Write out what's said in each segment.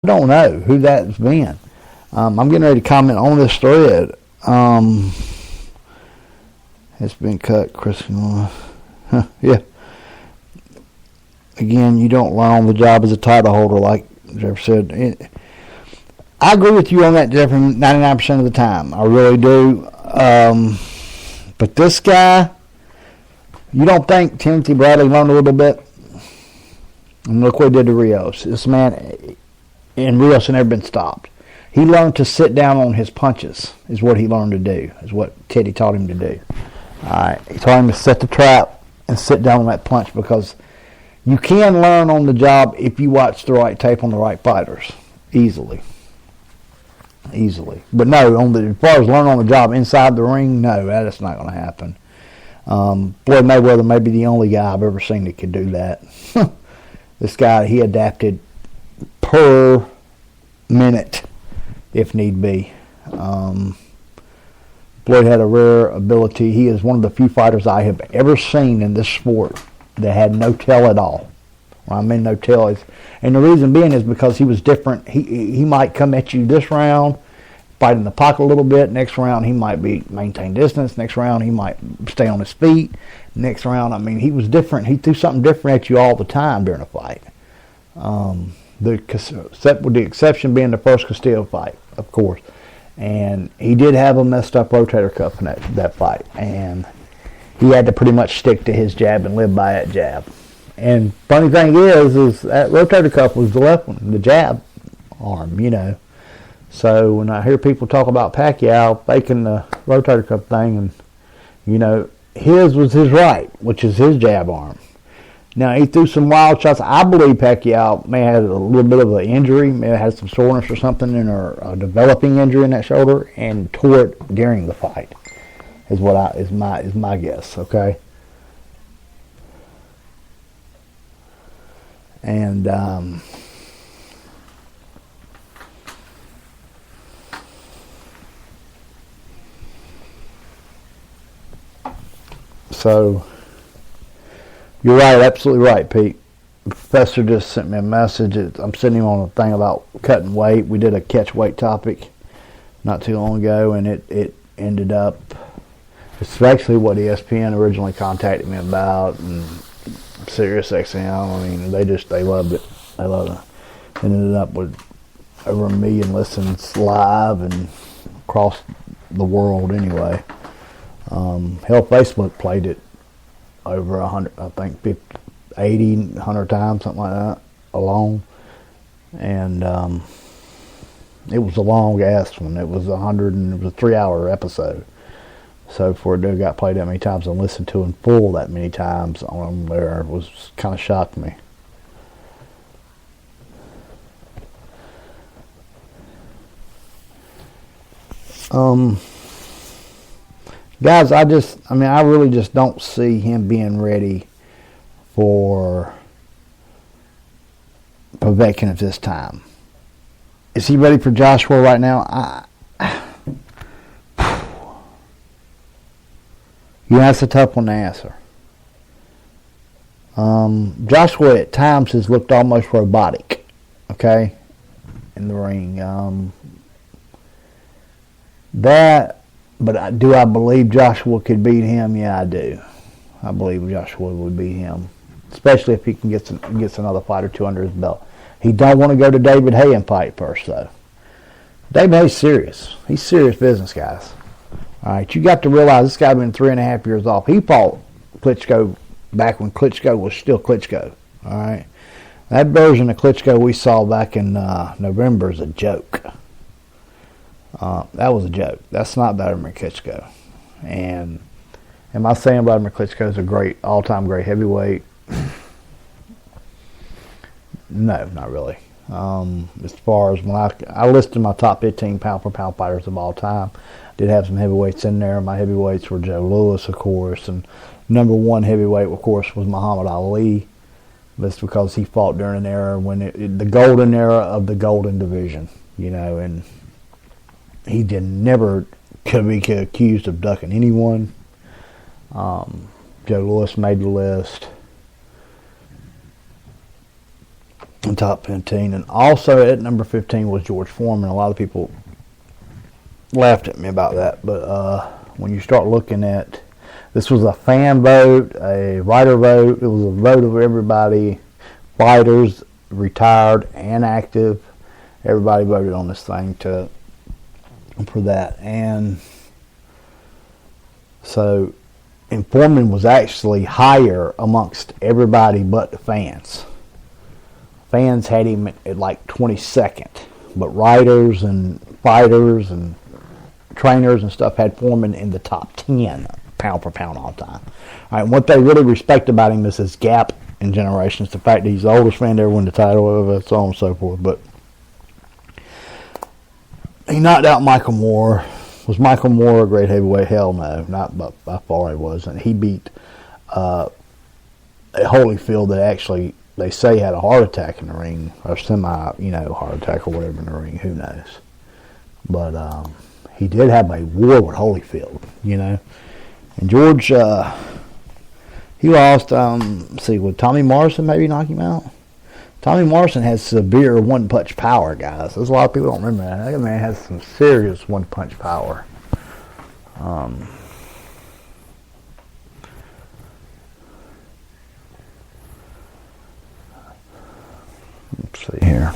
don't know who that's been. I'm getting ready to comment on this thread. It's been cut, Chris. Yeah. Again, you don't learn on the job as a title holder, like Jeff said. I agree with you on that, Jeffrey, 99% of the time. I really do. But this guy, you don't think Timothy Bradley learned a little bit? And look what he did to Rios. This man, and Rios had never been stopped. He learned to sit down on his punches, is what he learned to do, is what Teddy taught him to do. All right. He taught him to set the trap and sit down on that punch, because you can learn on the job if you watch the right tape on the right fighters. Easily. But no, as far as learning on the job inside the ring, no, that's not going to happen. Floyd Mayweather may be the only guy I've ever seen that could do that. This guy, he adapted per minute, if need be. Floyd had a rare ability. He is one of the few fighters I have ever seen in this sport that had no tell at all. When I mean no tell, and the reason being is because he was different. He might come at you this round, fight in the pocket a little bit. Next round, he might maintain distance. Next round, he might stay on his feet. Next round, I mean, he was different. He threw something different at you all the time during a fight. With the exception being the first Castillo fight, of course. And he did have a messed up rotator cuff in that fight. And he had to pretty much stick to his jab and live by that jab. And funny thing is that rotator cuff was the left one, the jab arm, So when I hear people talk about Pacquiao faking the rotator cuff thing, and, his was his right, which is his jab arm. Now, he threw some wild shots. I believe Pacquiao may have had a little bit of an injury, may have had some soreness or something, or a developing injury in that shoulder, and tore it during the fight. Is my guess. Okay. And so you're right, absolutely right, Pete. The professor just sent me a message. I'm sending him on a thing about cutting weight. We did a catch weight topic not too long ago, and it ended up, it's actually what ESPN originally contacted me about, and Sirius XM. I mean, they loved it. They loved it. It ended up with over 1 million listens live and across the world anyway. Hell, Facebook played it over 100, I think 50, 80, 100 times, something like that, alone. And it was a long ass one. It was 100, and it was a 3-hour episode. So for it to have got played that many times and listened to in full that many times on there was kind of shocked me. Guys, I really just don't see him being ready for Povetkin at this time. Is he ready for Joshua right now? That's a tough one to answer. Joshua at times has looked almost robotic, okay, in the ring. But do I believe Joshua could beat him? Yeah, I do. I believe Joshua would beat him, especially if he can get another fight or two under his belt. He don't want to go to David Hay and fight first, though. David Hay's serious. He's serious business, guys. All right, you got to realize this guy been 3.5 years off. He fought Klitschko back when Klitschko was still Klitschko. All right, that version of Klitschko we saw back in November is a joke. That was a joke. That's not Vladimir Klitschko. And am I saying Vladimir Klitschko is a all-time great heavyweight? No, not really. As far as when I listed my top 15 pound-for-pound fighters of all time, did have some heavyweights in there. My heavyweights were Joe Louis, of course, and number one heavyweight, of course, was Muhammad Ali. That's because he fought during an era when the golden era of the golden division, and he never could be accused of ducking anyone. Joe Louis made the list. in top 15. And also at number 15 was George Foreman. A lot of people laughed at me about that, but when you start looking at, this was a fan vote, a writer vote. It was a vote of everybody, fighters, retired and active. Everybody voted on this thing for that. And so, and Foreman was actually higher amongst everybody but the fans. Fans had him at like 22nd, but writers and fighters and trainers and stuff had Foreman in the top 10 pound for pound all time. All right, what they really respect about him is his gap in generations, the fact that he's the oldest man to ever win the title, so on and so forth. But he knocked out Michael Moore. Was Michael Moore a great heavyweight? Hell no, not by far he wasn't. He beat Holyfield that actually, they say, had a heart attack in the ring, or heart attack or whatever in the ring, who knows. But he did have a war with Holyfield, And George, he lost, would Tommy Morrison maybe knock him out? Tommy Morrison has severe one-punch power, guys. There's a lot of people don't remember that. That man has some serious one-punch power. Let's see here.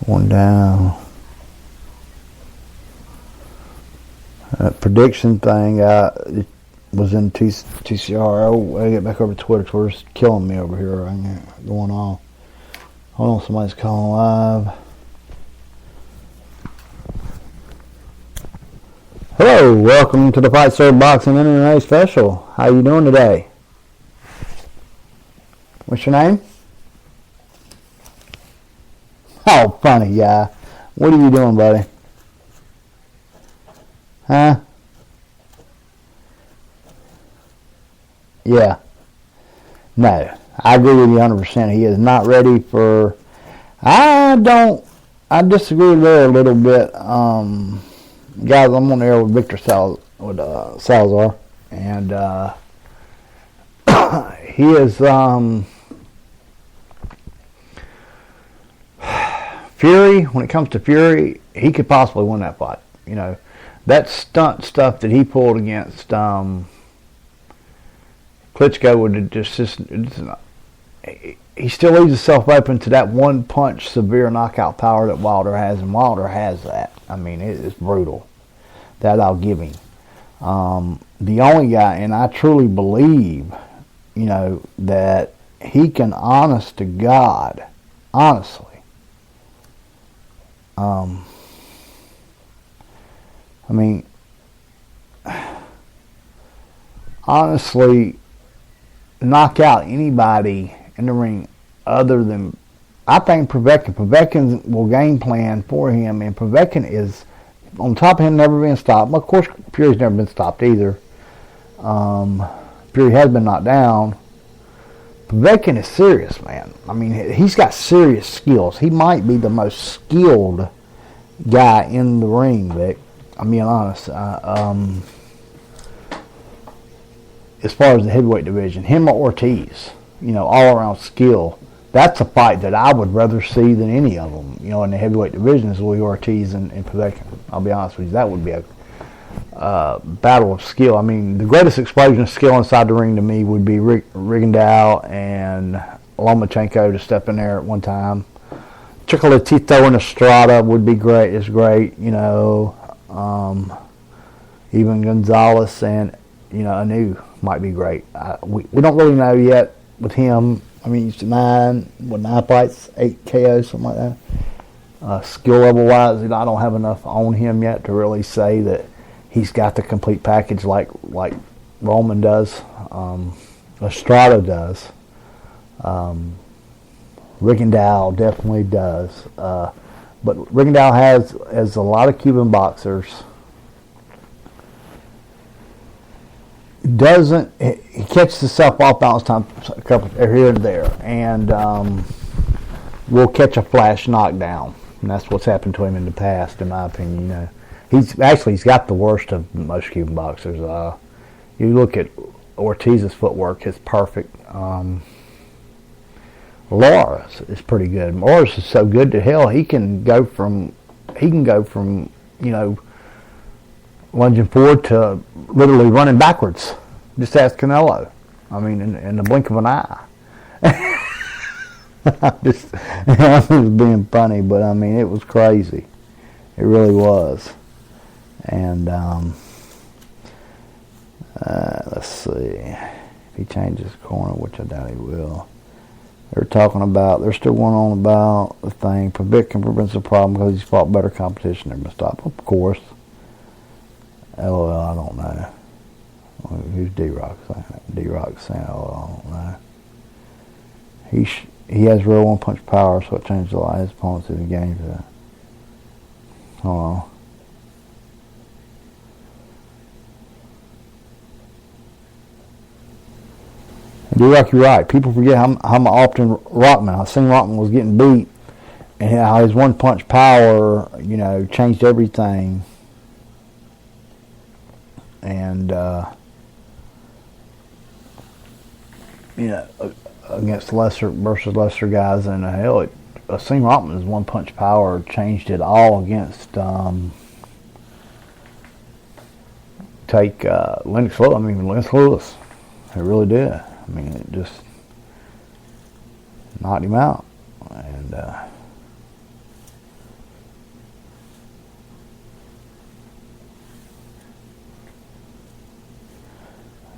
One down. Prediction thing, it was in TCR. I get back over to Twitter. Twitter's killing me over here. Going on. Hold on, somebody's calling live. Hello, welcome to the Fight Serve Boxing MMA special. How you doing today? What's your name? Oh, funny guy. What are you doing, buddy? Huh? Yeah. No, I agree with you 100%. He is not ready for... I disagree there a little bit. Guys, I'm on the air with Victor Salazar, and he is Fury. When it comes to Fury, he could possibly win that fight. That stunt stuff that he pulled against Klitschko would just he still leaves himself open to that one punch severe knockout power that Wilder has, and Wilder has that. I mean, it is brutal. That I'll give him. The only guy, and I truly believe, that he can, honest to God, honestly, honestly, knock out anybody in the ring other than, I think, Povetkin. Povetkin will game plan for him, and Povetkin is, on top of him never being stopped. Well, of course, Fury's never been stopped either. Fury has been knocked down. Povetkin is serious, man. I mean, he's got serious skills. He might be the most skilled guy in the ring, Vic. I'm being honest. As far as the heavyweight division, him or Ortiz, all around skill. That's a fight that I would rather see than any of them, in the heavyweight division, is Louis Ortiz and Povetkin. I'll be honest with you. That would be a battle of skill. I mean, the greatest explosion of skill inside the ring to me would be Rigondeaux and Lomachenko to step in there at one time. Chocolatito and Estrada would be great. It's great, even Gonzalez and, Anu might be great. We don't really know yet with him. I mean, he's 9 fights, 8 KOs, something like that. Skill level wise, I don't have enough on him yet to really say that he's got the complete package like Roman does, Estrada does, Rigondeaux definitely does. But Rigondeaux has a lot of Cuban boxers. He catches himself off balance time a couple here and there, and will catch a flash knockdown. And that's what's happened to him in the past, in my opinion. You know, he's got the worst of most Cuban boxers. You look at Ortiz's footwork; it's perfect. Laura's is pretty good. Laura's is so good to hell. He can go from you know, lunging forward to literally running backwards. Just ask Canelo. I mean, in the blink of an eye. I was being funny, but I mean, it was crazy. It really was. And let's see. If he changes corner, which I doubt he will. They're still going on about the thing. Povetkin prevents the problem because he's fought better competition than Mustafa. Of course. LOL, I don't know. Who's D-Rock saying? D-Rock saying LOL, I don't know. He has real one-punch power, so it changes a lot of his opponents in the game. Hold on. D-Rock, you're right. People forget how often I've seen Rockman was getting beat, and how his one-punch power, you know, changed everything. And, you know, against lesser guys, and hell, I've seen Rockman's one-punch power changed it all against, Lennox Lewis. I mean, Lennox Lewis. It really did. I mean, it just knocked him out. And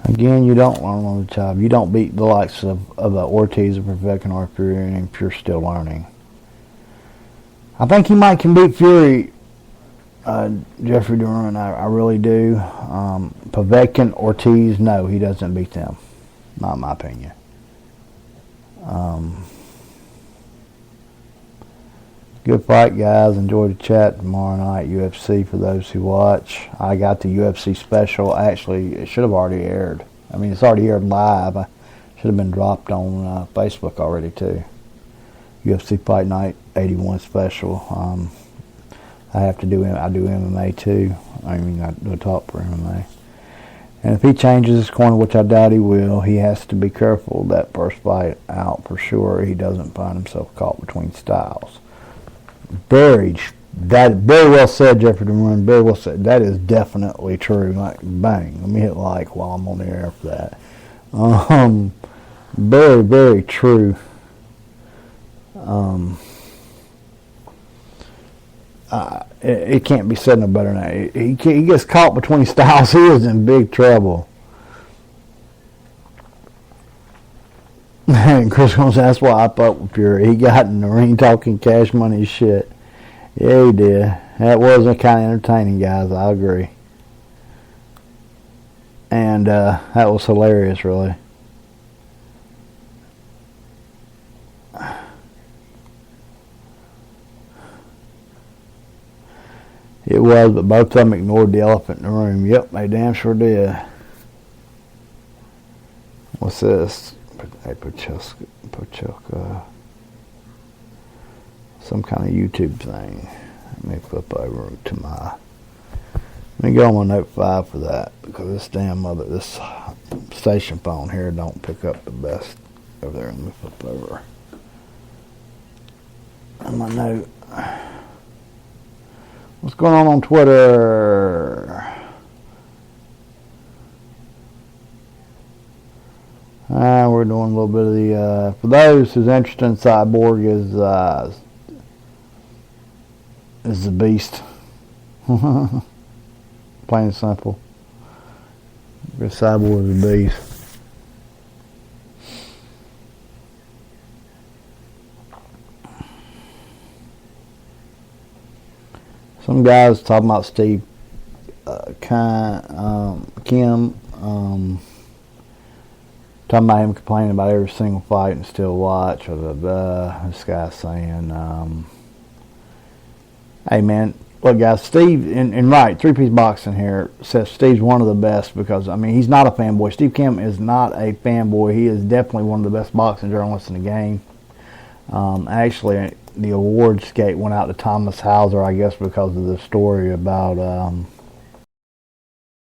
again, you don't learn on the job. You don't beat the likes of Ortiz or Povetkin or Fury if you're still learning. I think he can beat Fury, Jeffrey Duran. I really do. Povetkin, Ortiz, no, he doesn't beat them. Not in my opinion. Good fight, guys. Enjoy the chat tomorrow night. UFC for those who watch. I got the UFC special. Actually, it should have already aired. I mean, it's already aired live. I should have been dropped on Facebook already too. UFC Fight Night 81 special. I do MMA too. I mean, I do a talk for MMA. And if he changes his corner, which I doubt he will, he has to be careful that first fight out for sure. He doesn't find himself caught between styles. Very well said, Jeffrey Duran. Very well said. That is definitely true. Like, bang. Let me hit like while I'm on the air for that. Very, very true. It can't be said no better than that. He gets caught between styles. He is in big trouble. And Chris Gomes, that's why I fought with Fury. He got in the ring talking cash money shit. Yeah, he did. That wasn't kind of entertaining, guys. I agree. And that was hilarious, really. It was, but both of them ignored the elephant in the room. Yep, they damn sure did. What's this? Pachelka. Some kind of YouTube thing. Let me flip over to my... Let me go on my Note 5 for that, because this station phone here don't pick up the best over there. Let me flip over. On my Note... What's going on Twitter? We're doing a little bit of the... for those who's interested in Cyborg, is the beast. Plain and simple. Cyborg is the beast. Some guys talking about Steve Kim, talking about him complaining about every single fight and still watch. This guy's saying, hey man, look guys, Steve, and right, Three Piece Boxing here says Steve's one of the best because, I mean, he's not a fanboy. Steve Kim is not a fanboy. He is definitely one of the best boxing journalists in the game. Actually, the award skate went out to Thomas Hauser, I guess, because of the story about